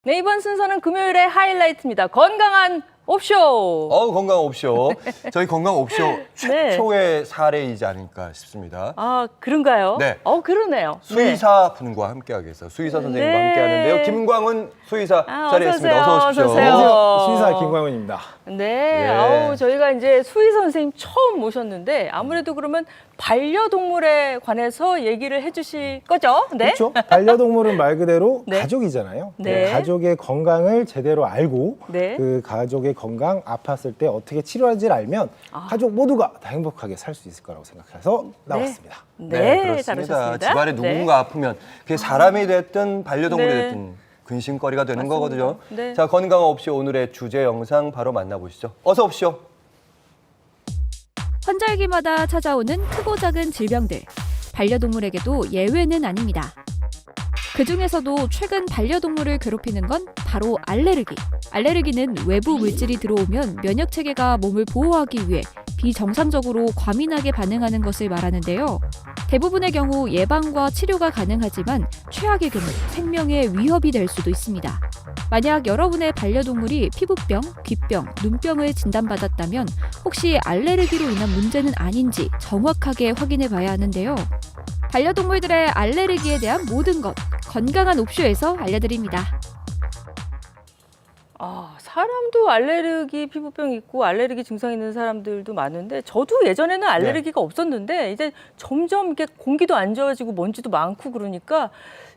네, 이번 순서는 금요일의 하이라이트입니다. 건강한 옵쇼. 건강 옵쇼. 저희 건강 옵쇼 네. 최초의 사례이지 않을까 싶습니다. 아, 그런가요? 네. 그러네요. 수의사 분과 함께하겠어요. 수의사 선생님과 네. 함께하는데요. 김광훈 수의사 자리에 있습니다. 어서 어서 오십시오. 오세요. 안녕하세요. 수의사 김광훈입니다. 네. 예. 저희가 이제 수의 선생님 처음 모셨는데 아무래도 그러면 반려동물에 관해서 얘기를 해주실 거죠? 네. 그렇죠. 반려동물은 말 그대로 네. 가족이잖아요. 네. 가족의 건강을 제대로 알고 네. 그 가족의 건강 아팠을 때 어떻게 치료할지를 알면 가족 모두가 다 행복하게 살 수 있을 거라고 생각해서 나왔습니다. 네, 잘 오셨습니다. 집안에 누군가 아프면 그게 사람이 됐든 반려동물이 네. 됐든 근심거리가 되는 맞습니다. 거거든요. 네. 자, 건강 옵쇼 오늘의 주제 영상 바로 만나보시죠. 어서 오십시오. 환절기마다 찾아오는 크고 작은 질병들. 반려동물에게도 예외는 아닙니다. 그 중에서도 최근 반려동물을 괴롭히는 건 바로 알레르기. 알레르기는 외부 물질이 들어오면 면역 체계가 몸을 보호하기 위해 비정상적으로 과민하게 반응하는 것을 말하는데요. 대부분의 경우 예방과 치료가 가능하지만 최악의 경우 생명에 위협이 될 수도 있습니다. 만약 여러분의 반려동물이 피부병, 귀병, 눈병을 진단받았다면 혹시 알레르기로 인한 문제는 아닌지 정확하게 확인해 봐야 하는데요. 반려동물들의 알레르기에 대한 모든 것 건강한 옵쇼에서 알려드립니다. 사람도 알레르기 피부병 있고 알레르기 증상 있는 사람들도 많은데 저도 예전에는 알레르기가 없었는데 이제 점점 이렇게 공기도 안 좋아지고 먼지도 많고 그러니까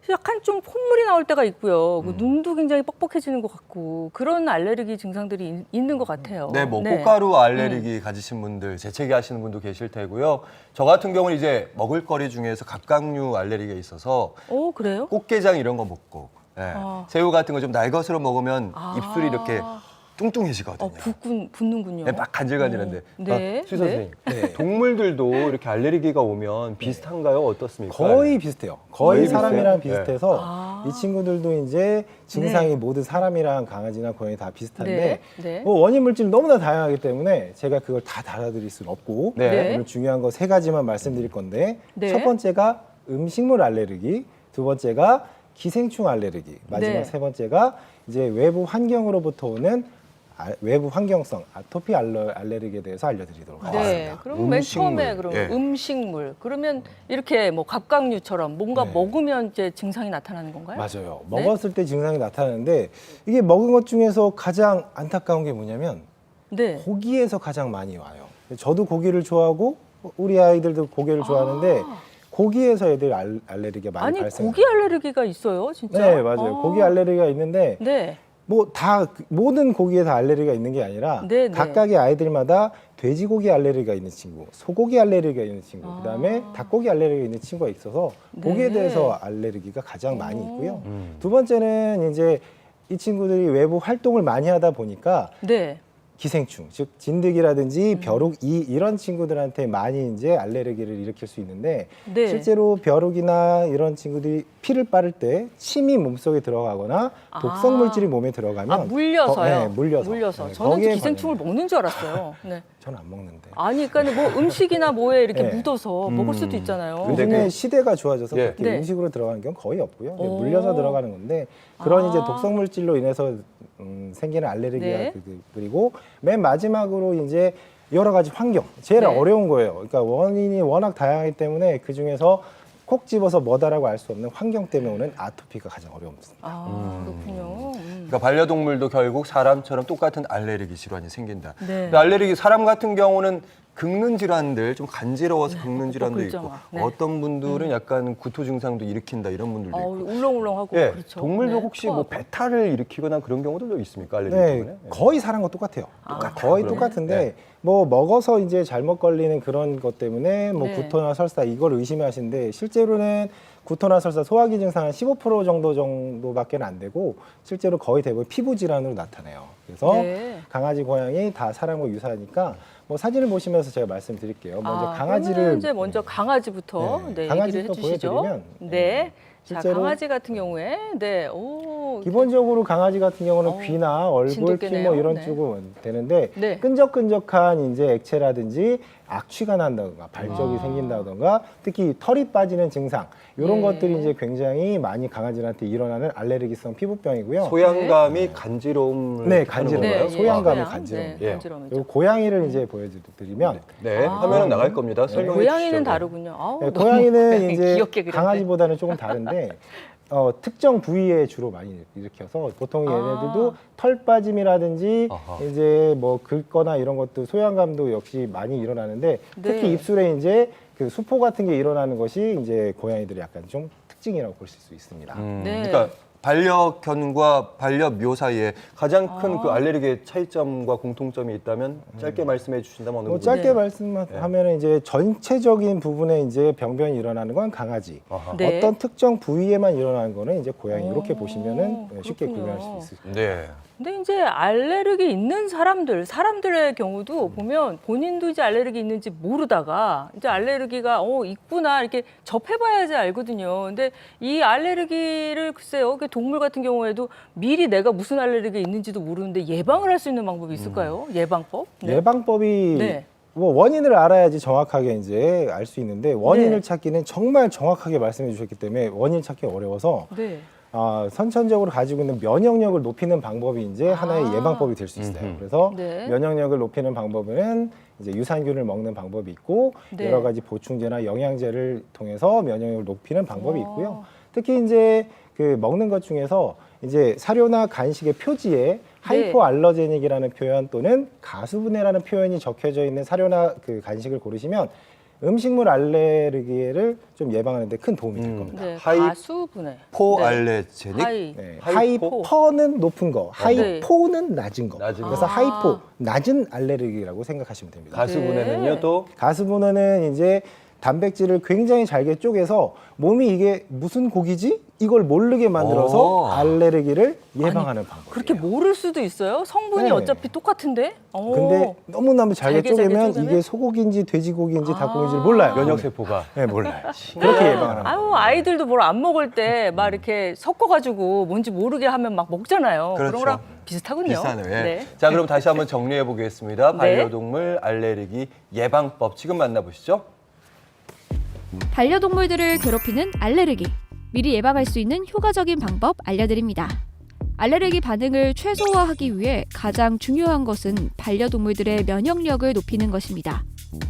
약간 좀 콧물이 나올 때가 있고요. 그 눈도 굉장히 뻑뻑해지는 것 같고 그런 알레르기 증상들이 있는 것 같아요. 네, 꽃가루 알레르기 가지신 분들, 재채기 하시는 분도 계실 테고요. 저 같은 경우는 이제 먹을거리 중에서 갑각류 알레르기가 있어서 그래요? 꽃게장 이런 거 먹고 새우 같은 거 좀 날것으로 먹으면 아. 입술이 이렇게 뚱뚱해지거든요. 붓는군요. 네, 막 간질간질한데. 네. 수 선생님, 네. 동물들도 이렇게 알레르기가 오면 비슷한가요? 어떻습니까? 거의 비슷해요. 거의 거의 사람이랑 비슷해요? 비슷해서 이 친구들도 이제 증상이 모든 사람이랑 강아지나 고양이 다 비슷한데 네. 원인 물질 너무나 다양하기 때문에 제가 그걸 다 달아드릴 수는 없고 네. 오늘 중요한 거 세 가지만 말씀드릴 건데 네. 첫 번째가 음식물 알레르기, 두 번째가 기생충 알레르기, 마지막 네. 세 번째가 이제 외부 환경으로부터 오는 외부 환경성 아토피 알레르기에 대해서 알려드리도록 네. 하겠습니다. 그럼 맨 처음에 음식물. 그럼 예. 음식물. 그러면 이렇게 뭐 갑각류처럼 뭔가 네. 먹으면 이제 증상이 나타나는 건가요? 맞아요. 네? 먹었을 때 증상이 나타나는데 이게 먹은 것 중에서 가장 안타까운 게 뭐냐면 네. 고기에서 가장 많이 와요. 저도 고기를 좋아하고 우리 아이들도 고기를 좋아하는데 고기에서 애들 알레르기가 많이 아니 발생해요. 고기 알레르기가 있어요, 진짜? 네, 맞아요. 고기 알레르기가 있는데 네. 뭐 다 모든 고기에 다 알레르기가 있는 게 아니라 네, 네. 각각의 아이들마다 돼지고기 알레르기가 있는 친구, 소고기 알레르기가 있는 친구, 그다음에 닭고기 알레르기가 있는 친구가 있어서 고기에 네. 대해서 알레르기가 가장 많이 있고요. 두 번째는 이제 이 친구들이 외부 활동을 많이 하다 보니까 네. 기생충, 즉 진드기라든지 벼룩 이런 친구들한테 많이 이제 알레르기를 일으킬 수 있는데 네. 실제로 벼룩이나 이런 친구들이 피를 빨을 때 침이 몸속에 들어가거나 독성 물질이 몸에 들어가면 물려서요. 네, 물려서. 네, 저는 거기에 기생충을 반응해요. 먹는 줄 알았어요. 네. 저는 안 먹는데. 아니, 그러니까 뭐 음식이나 뭐에 이렇게 네. 묻어서 먹을 수도 있잖아요. 근데 요즘에 그- 시대가 좋아져서 예. 그렇게 네. 음식으로 들어가는 경우는 거의 없고요. 이제 오. 물려서 들어가는 건데 그런 이제 아. 독성 물질로 인해서 생기는 알레르기가 네. 그리고 맨 마지막으로 이제 여러 가지 환경 제일 네. 어려운 거예요. 그러니까 원인이 워낙 다양하기 때문에 그 중에서 콕 집어서 뭐다라고 알 수 없는 환경 때문에 오는 아토피가 가장 어려움입니다. 그렇군요. 그러니까 반려동물도 결국 사람처럼 똑같은 알레르기 질환이 생긴다. 네. 근데 알레르기 사람 같은 경우는 긁는 질환들 좀 간지러워서 긁는 질환도 긁죠, 있고 막. 네. 어떤 분들은 약간 구토 증상도 일으킨다 이런 분들도 있고. 울렁울렁하고 예, 그렇죠. 동물도 네, 혹시 뭐 토하고. 배탈을 일으키거나 그런 경우도 있습니까? 알레르기 네, 때문에? 예. 거의 사람과 똑같아요. 거의 그러네. 똑같은데 네. 뭐 먹어서 이제 잘못 걸리는 그런 것 때문에 뭐 네. 구토나 설사 이걸 의심하시는데 실제로는 구토나 설사 소화기 증상 한 15% 정도밖에 안 되고 실제로 거의 대부분 피부 질환으로 나타나요. 그래서 네. 강아지, 고양이 다 사람과 유사하니까 뭐 사진을 보시면서 제가 말씀드릴게요. 먼저 그러면 강아지를 이제 먼저 강아지부터 네, 네, 강아지부터 얘기를 해주시죠. 보여드리면, 네. 자, 실제로- 강아지 같은 경우에 기본적으로 강아지 같은 경우는 귀나 얼굴, 피 진돗개네요. 뭐 이런 네. 쪽은 되는데 네. 끈적끈적한 이제 액체라든지 악취가 난다던가 발적이 생긴다던가 특히 털이 빠지는 증상 이런 예. 것들이 이제 굉장히 많이 강아지한테 일어나는 알레르기성 피부병이고요. 소양감이 간지러움을 네, 하는 간지러움. 건가요? 소양감이 소양. 간지러움. 네, 예. 간지러움이죠. 그리고 고양이를 이제 보여드리면 네, 아. 화면은 나갈 겁니다. 설명해 고양이는 주시죠. 다르군요. 아우, 네, 너무 고양이는 이제 귀엽게 그렸네. 강아지보다는 조금 다른데 특정 부위에 주로 많이 일으켜서 보통 얘네들도 털 빠짐이라든지 아하. 이제 뭐 긁거나 이런 것도 소양감도 역시 많이 일어나는데 특히 네. 입술에 이제 그 수포 같은 게 일어나는 것이 이제 고양이들의 약간 좀 특징이라고 볼 수 있습니다. 네. 그러니까 반려견과 반려묘 사이에 가장 큰 그 알레르기의 차이점과 공통점이 있다면 짧게 말씀해 주신다면 어느 뭐 부분? 짧게 네. 말씀하면 이제 전체적인 부분에 이제 병변이 일어나는 건 강아지, 아하. 네. 어떤 특정 부위에만 일어나는 거는 이제 고양이 이렇게 오, 보시면은 쉽게 그렇군요. 구별할 수 있습니다. 네. 근데 이제 알레르기 있는 사람들의 경우도 보면 본인도 이제 알레르기 있는지 모르다가 이제 알레르기가 있구나 이렇게 접해봐야지 알거든요. 근데 이 알레르기를 글쎄요, 동물 같은 경우에도 미리 내가 무슨 알레르기 있는지도 모르는데 예방을 할 수 있는 방법이 있을까요? 예방법? 네. 예방법이 네. 뭐 원인을 알아야지 정확하게 이제 알 수 있는데 원인을 네. 찾기는 정말 정확하게 말씀해 주셨기 때문에 원인 찾기 어려워서 네. 선천적으로 가지고 있는 면역력을 높이는 방법이 이제 하나의 예방법이 될 수 있어요. 음흠. 그래서 네. 면역력을 높이는 방법은 이제 유산균을 먹는 방법이 있고 네. 여러 가지 보충제나 영양제를 통해서 면역력을 높이는 방법이 와. 있고요. 특히 이제 그 먹는 것 중에서 이제 사료나 간식의 표지에 하이포알러제닉이라는 표현 또는 가수분해라는 표현이 적혀져 있는 사료나 그 간식을 고르시면 음식물 알레르기를 좀 예방하는 데 큰 도움이 될 겁니다. 네. 하이- 가수분해. 포알레제닉? 하이. 네, 하이포? 하이퍼는 높은 거, 하이포는 낮은 거. 낮은 그래서 거. 하이포, 낮은 알레르기라고 생각하시면 됩니다. 가수분해는요 네. 또 가스분해는 이제 단백질을 굉장히 잘게 쪼개서 몸이 이게 무슨 고기지? 이걸 모르게 만들어서 오. 알레르기를 예방하는 방법이에요. 그렇게 모를 수도 있어요? 성분이 네. 어차피 똑같은데? 근데 너무너무 잘게 잘게 쪼개면 쪼개면? 이게 소고기인지 돼지고기인지 닭고기인지 몰라요. 면역세포가 네, 몰라요. 그렇게 예방하는 아유, 거예요. 아이들도 뭘 안 먹을 때 막 이렇게 섞어가지고 뭔지 모르게 하면 막 먹잖아요. 그렇죠. 그런 거랑 비슷하군요. 비슷하네요. 예. 네. 자, 그럼 다시 한번 정리해 보겠습니다. 네. 반려동물 알레르기 예방법 지금 만나보시죠. 반려동물들을 괴롭히는 알레르기. 미리 예방할 수 있는 효과적인 방법 알려드립니다. 알레르기 반응을 최소화하기 위해 가장 중요한 것은 반려동물들의 면역력을 높이는 것입니다.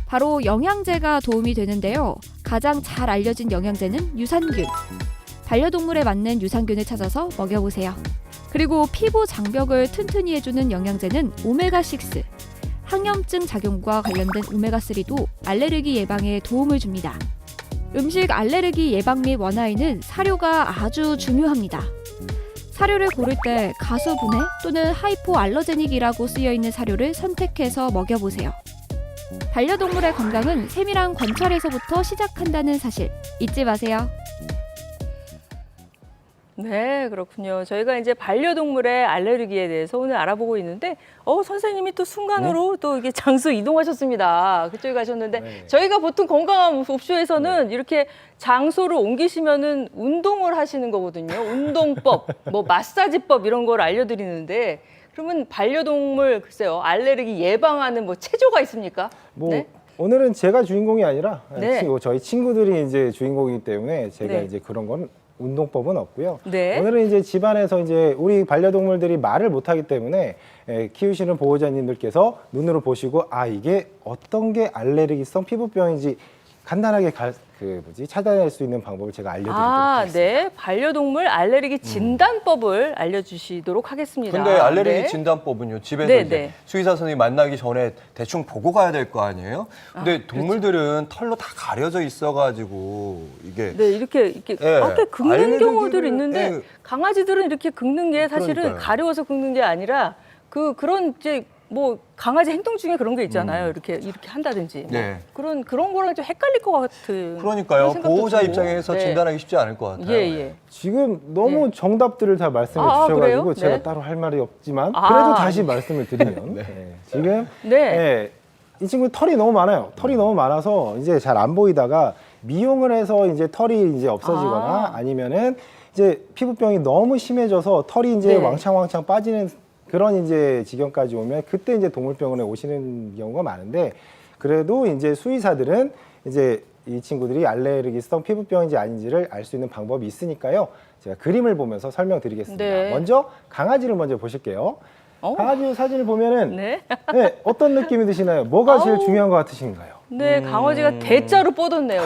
바로 영양제가 도움이 되는데요. 가장 잘 알려진 영양제는 유산균. 반려동물에 맞는 유산균을 찾아서 먹여보세요. 그리고 피부 장벽을 튼튼히 해주는 영양제는 오메가6. 항염증 작용과 관련된 오메가3도 알레르기 예방에 도움을 줍니다. 음식 알레르기 예방 및 완화에는 사료가 아주 중요합니다. 사료를 고를 때 가수분해 또는 하이포알러제닉이라고 쓰여있는 사료를 선택해서 먹여보세요. 반려동물의 건강은 세밀한 관찰에서부터 시작한다는 사실 잊지 마세요. 네, 그렇군요. 저희가 이제 반려동물의 알레르기에 대해서 오늘 알아보고 있는데, 선생님이 또 순간으로 또 이게 장소 이동하셨습니다. 그쪽에 가셨는데, 네. 저희가 보통 건강한 옵쇼에서는 이렇게 장소를 옮기시면은 운동을 하시는 거거든요. 운동법, 뭐 마사지법 이런 걸 알려드리는데, 그러면 반려동물, 글쎄요, 알레르기 예방하는 뭐 체조가 있습니까? 뭐 네? 오늘은 제가 주인공이 아니라 네. 저희 친구들이 이제 주인공이기 때문에 제가 네. 이제 그런 건 운동법은 없고요. 네. 오늘은 이제 집안에서 이제 우리 반려동물들이 말을 못하기 때문에 키우시는 보호자님들께서 눈으로 보시고 이게 어떤 게 알레르기성 피부병인지 간단하게 찾아낼 수 있는 방법을 제가 알려드리도록 하겠습니다. 네. 반려동물 알레르기 진단법을 알려주시도록 하겠습니다. 근데 알레르기 네. 진단법은요, 집에서 네, 이제 네. 수의사 선생님 만나기 전에 대충 보고 가야 될 거 아니에요? 근데 동물들은 털로 다 가려져 있어가지고 이게 네, 이렇게 예, 이렇게 긁는 알레르기를, 경우들이 있는데 예. 강아지들은 이렇게 긁는 게 사실은 그러니까요. 가려워서 긁는 게 아니라 그런 이제 뭐 강아지 행동 중에 그런 게 있잖아요. 이렇게 한다든지 뭐 네. 그런 거랑 좀 헷갈릴 것 같은. 그러니까요. 그런 생각도 보호자 들고. 입장에서 네. 진단하기 쉽지 않을 것 같아요. 예. 지금 너무 정답들을 다 말씀해 주셔가지고 그래요? 제가 네. 따로 할 말이 없지만 아. 그래도 다시 말씀을 드리면 지금 네. 이 친구 털이 너무 많아요. 털이 너무 많아서 이제 잘 안 보이다가 미용을 해서 이제 털이 이제 없어지거나 아니면은 이제 피부병이 너무 심해져서 털이 이제 네. 왕창 빠지는 그런 이제 지경까지 오면 그때 이제 동물병원에 오시는 경우가 많은데 그래도 이제 수의사들은 이제 이 친구들이 알레르기성 피부병인지 아닌지를 알 수 있는 방법이 있으니까요. 제가 그림을 보면서 설명드리겠습니다. 네. 먼저 강아지를 먼저 보실게요. 강아지 사진을 보면은 네. 네, 어떤 느낌이 드시나요? 뭐가 제일 아우. 중요한 것 같으신가요? 네, 강아지가 대자로 뻗었네요.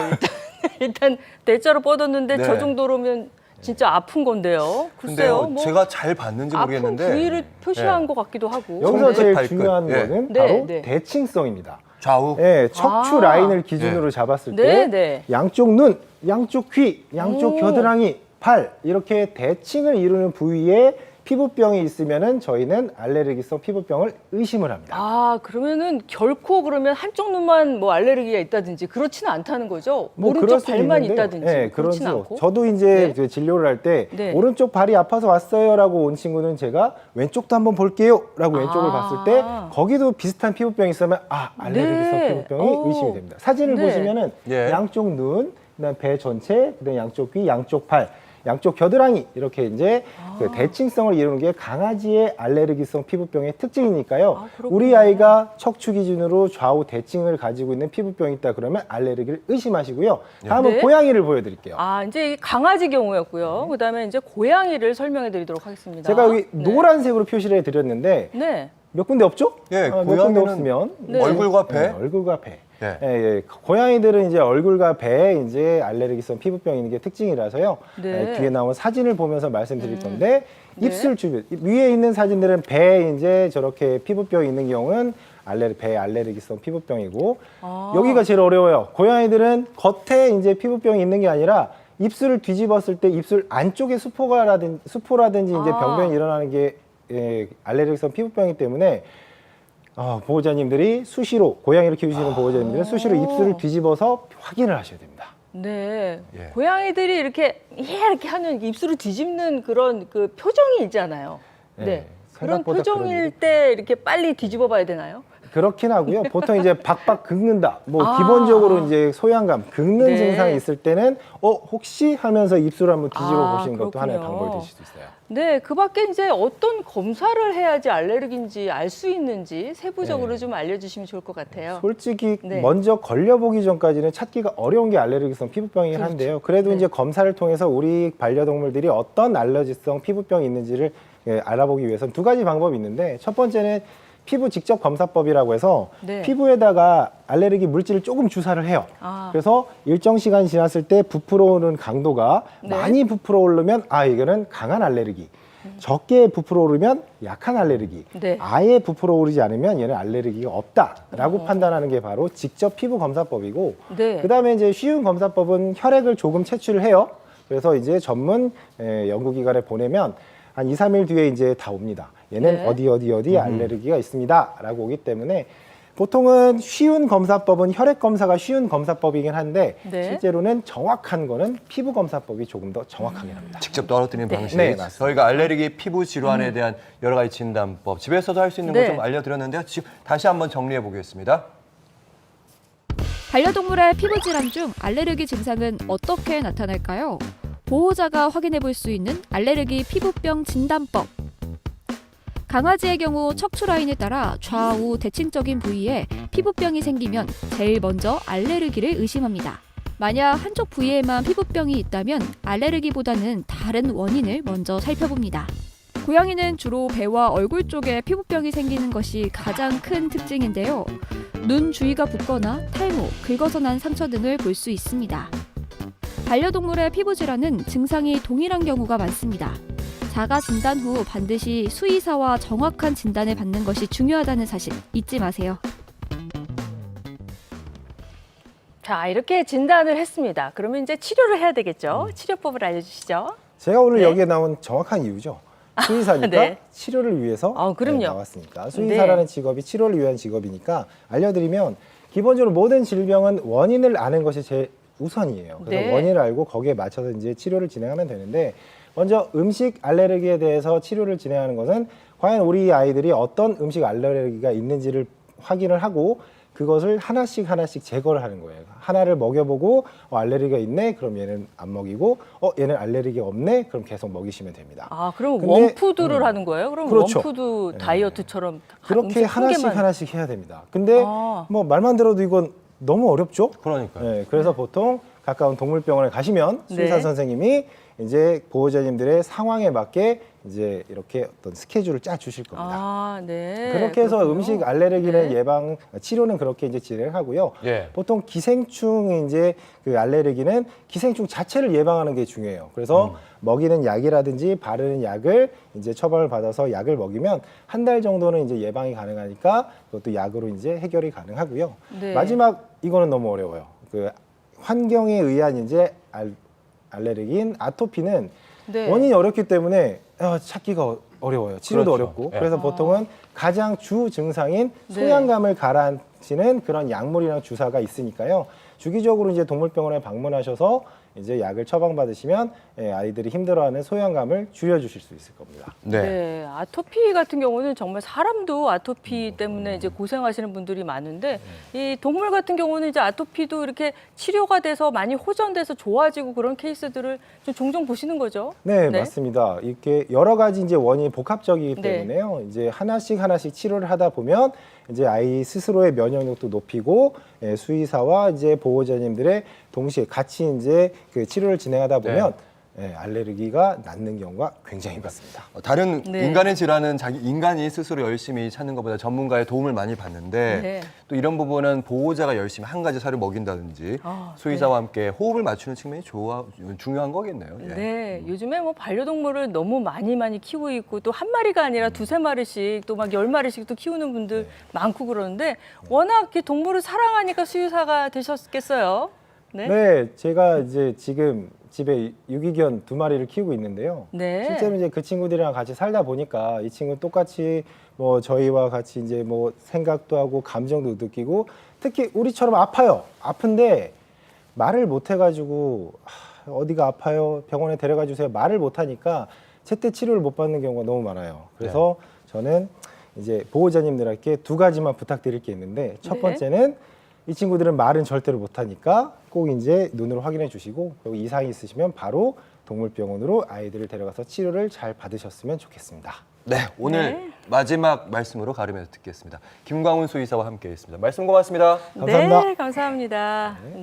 일단 대자로 뻗었는데 네. 저 정도로면 진짜 아픈 건데요. 글쎄요, 근데요, 뭐 제가 잘 봤는지 아픈 모르겠는데 부위를 표시한 네. 것 같기도 하고. 여기서 제일 발끝. 중요한 예. 거는 네, 바로 네. 대칭성입니다. 좌우. 네, 척추 아. 라인을 기준으로 잡았을 때 네, 네. 양쪽 눈, 양쪽 귀, 양쪽 오. 겨드랑이, 발 이렇게 대칭을 이루는 부위에 피부병이 있으면은 저희는 알레르기성 피부병을 의심을 합니다. 아, 그러면은 결코 그러면 한쪽 눈만 뭐 알레르기가 있다든지 그렇지는 않다는 거죠? 뭐 그럴 오른쪽 수도 발만 있는데요. 있다든지 네, 그렇지는 그런지요. 않고. 저도 이제 네. 그 진료를 할 때 네. 오른쪽 발이 아파서 왔어요라고 온 친구는 제가 왼쪽도 한번 볼게요라고 왼쪽을 아. 봤을 때 거기도 비슷한 피부병이 있으면 알레르기성 네. 피부병이 오. 의심이 됩니다. 사진을 네. 보시면은 예. 양쪽 눈, 그다음 배 전체, 그다음 양쪽 귀, 양쪽 발, 양쪽 겨드랑이 이렇게 이제 그 대칭성을 이루는 게 강아지의 알레르기성 피부병의 특징이니까요. 아, 그렇구나. 우리 아이가 척추 기준으로 좌우 대칭을 가지고 있는 피부병이 있다 그러면 알레르기를 의심하시고요. 다음은 네. 고양이를 보여드릴게요. 아, 이제 이 강아지 경우였고요. 그다음에 이제 고양이를 설명해 드리도록 하겠습니다. 제가 여기 네. 노란색으로 표시를 해드렸는데 네. 몇 군데 없죠? 예, 몇 군데 고양이는 없으면 네. 얼굴과 배. 네, 얼굴과 배. 예. 예, 예. 고양이들은 이제 얼굴과 배에 이제 알레르기성 피부병이 있는 게 특징이라서요. 네. 뒤에 나온 사진을 보면서 말씀드릴 건데 네. 입술 주변 위에 있는 사진들은 배에 이제 저렇게 피부병이 있는 경우는 배 알레르기성 피부병이고 아. 여기가 제일 어려워요. 고양이들은 겉에 이제 피부병이 있는 게 아니라 입술을 뒤집었을 때 입술 안쪽에 수포라든지 이제 아. 병변이 일어나는 게 알레르기성 피부병이기 때문에 보호자님들이 수시로 고양이를 키우시는 보호자님들은 수시로 입술을 뒤집어서 확인을 하셔야 됩니다. 네. 예. 고양이들이 이렇게 하는 입술을 뒤집는 그런 그 표정이 있잖아요. 네. 네, 그런 생각보다 표정일 때 이렇게 빨리 뒤집어 봐야 되나요? 그렇긴 하고요. 보통 이제 박박 긁는다. 아. 기본적으로 이제 소양감, 긁는 네. 증상이 있을 때는 혹시 하면서 입술 한번 뒤집어 보시는 것도 그렇군요. 하나의 방법이 되실 수 있어요. 네, 그 밖에 이제 어떤 검사를 해야지 알레르기인지 알 수 있는지 세부적으로 네. 좀 알려주시면 좋을 것 같아요. 솔직히 네. 먼저 걸려보기 전까지는 찾기가 어려운 게 알레르기성 피부병이긴 그렇죠. 한데요. 그래도 네. 이제 검사를 통해서 우리 반려동물들이 어떤 알러지성 피부병이 있는지를 알아보기 위해서는 두 가지 방법이 있는데 첫 번째는 피부 직접 검사법이라고 해서 네. 피부에다가 알레르기 물질을 조금 주사를 해요. 아. 그래서 일정 시간 지났을 때 부풀어 오르는 강도가 네. 많이 부풀어 오르면 이거는 강한 알레르기. 적게 부풀어 오르면 약한 알레르기. 네. 아예 부풀어 오르지 않으면 얘는 알레르기가 없다라고 판단하는 게 바로 직접 피부 검사법이고 네. 그다음에 이제 쉬운 검사법은 혈액을 조금 채취를 해요. 그래서 이제 전문 연구기관에 보내면 한 2, 3일 뒤에 이제 다 옵니다. 얘는 네. 어디 알레르기가 있습니다라고 오기 때문에 보통은 쉬운 검사법은 혈액 검사가 쉬운 검사법이긴 한데 네. 실제로는 정확한 거는 피부 검사법이 조금 더 정확하긴 합니다. 직접 떨어뜨리는 방식. 네, 맞습니다. 저희가 알레르기 피부 질환에 대한 여러 가지 진단법 집에서도 할 수 있는 거 네. 좀 알려드렸는데요. 지금 다시 한번 정리해 보겠습니다. 반려동물의 피부 질환 중 알레르기 증상은 어떻게 나타날까요? 보호자가 확인해 볼 수 있는 알레르기 피부병 진단법. 강아지의 경우 척추 라인에 따라 좌우 대칭적인 부위에 피부병이 생기면 제일 먼저 알레르기를 의심합니다. 만약 한쪽 부위에만 피부병이 있다면 알레르기보다는 다른 원인을 먼저 살펴봅니다. 고양이는 주로 배와 얼굴 쪽에 피부병이 생기는 것이 가장 큰 특징인데요. 눈 주위가 붓거나 탈모, 긁어서 난 상처 등을 볼 수 있습니다. 반려동물의 피부 질환은 증상이 동일한 경우가 많습니다. 자가 진단 후 반드시 수의사와 정확한 진단을 받는 것이 중요하다는 사실 잊지 마세요. 자, 이렇게 진단을 했습니다. 그러면 이제 치료를 해야 되겠죠? 치료법을 알려주시죠. 제가 오늘 네. 여기에 나온 정확한 이유죠. 수의사니까 네. 치료를 위해서 그럼요. 나왔으니까. 수의사라는 직업이 치료를 위한 직업이니까 알려드리면 기본적으로 모든 질병은 원인을 아는 것이 제일 우선이에요. 그래서 네. 원인을 알고 거기에 맞춰서 이제 치료를 진행하면 되는데 먼저 음식 알레르기에 대해서 치료를 진행하는 것은 과연 우리 아이들이 어떤 음식 알레르기가 있는지를 확인을 하고 그것을 하나씩 제거를 하는 거예요. 하나를 먹여보고 알레르기가 있네, 그럼 얘는 안 먹이고 얘는 알레르기가 없네, 그럼 계속 먹이시면 됩니다. 아, 그럼 근데, 원푸드를 하는 거예요? 그럼 그렇죠. 원푸드 다이어트처럼 그렇게 음식 한 개만. 하나씩 해야 됩니다. 근데 아. 뭐 말만 들어도 이건 너무 어렵죠? 그러니까요. 네, 그래서 보통 가까운 동물병원에 가시면 수의사 네. 선생님이 이제 보호자님들의 상황에 맞게 이제 이렇게 어떤 스케줄을 짜 주실 겁니다. 아, 네. 그렇게 해서 그렇군요. 음식 알레르기는 네. 예방 치료는 그렇게 이제 진행하고요. 예. 보통 기생충 이제 그 알레르기는 기생충 자체를 예방하는 게 중요해요. 그래서 먹이는 약이라든지 바르는 약을 이제 처방을 받아서 약을 먹이면 한 달 정도는 이제 예방이 가능하니까 그것도 약으로 이제 해결이 가능하고요. 네. 마지막 이거는 너무 어려워요. 그 환경에 의한 이제 알레르기인 아토피는 네. 원인이 어렵기 때문에 찾기가 어려워요. 치료도 그렇죠. 어렵고. 예. 그래서 보통은 가장 주 증상인 네. 소양감을 가라앉히는 그런 약물이랑 주사가 있으니까요. 주기적으로 이제 동물병원에 방문하셔서 이제 약을 처방받으시면 아이들이 힘들어하는 소양감을 줄여주실 수 있을 겁니다. 네. 네, 아토피 같은 경우는 정말 사람도 아토피 때문에 이제 고생하시는 분들이 많은데 이 동물 같은 경우는 이제 아토피도 이렇게 치료가 돼서 많이 호전돼서 좋아지고 그런 케이스들을 좀 종종 보시는 거죠. 네, 맞습니다. 이렇게 여러 가지 이제 원인이 복합적이기 네. 때문에요. 이제 하나씩 치료를 하다 보면 이제 아이 스스로의 면역력도 높이고 수의사와 이제 보호자님들의 동시에 같이 이제 그 치료를 진행하다 보면 알레르기가 낫는 경우가 굉장히 많습니다. 다른 네. 인간의 질환은 자기 인간이 스스로 열심히 찾는 것보다 전문가의 도움을 많이 받는데 네. 또 이런 부분은 보호자가 열심히 한 가지 사료 먹인다든지 아, 수의사와 함께 호흡을 맞추는 측면이 중요한 거겠네요. 예. 네, 요즘에 뭐 반려동물을 너무 많이 키우고 있고 또 한 마리가 아니라 두세 마리씩 또 막 10마리씩 또 키우는 분들 많고 그러는데 워낙 이렇게 동물을 사랑하니까 수의사가 되셨겠어요. 네. 네, 제가 이제 지금 집에 유기견 2마리를 키우고 있는데요. 네. 실제로 이제 그 친구들이랑 같이 살다 보니까 이 친구 똑같이 뭐 저희와 같이 이제 뭐 생각도 하고 감정도 느끼고 특히 우리처럼 아파요. 아픈데 말을 못 해가지고 어디가 아파요? 병원에 데려가 주세요. 말을 못 하니까 제때 치료를 못 받는 경우가 너무 많아요. 그래서 저는 이제 보호자님들에게 2가지만 부탁드릴 게 있는데 첫 네. 번째는 이 친구들은 말은 절대로 못하니까 꼭 이제 눈으로 확인해 주시고 그리고 이상이 있으시면 바로 동물병원으로 아이들을 데려가서 치료를 잘 받으셨으면 좋겠습니다. 네, 오늘 네. 마지막 말씀으로 가름해서 듣겠습니다. 김광훈 수의사와 함께했습니다. 말씀 고맙습니다. 감사합니다. 네, 감사합니다. 네.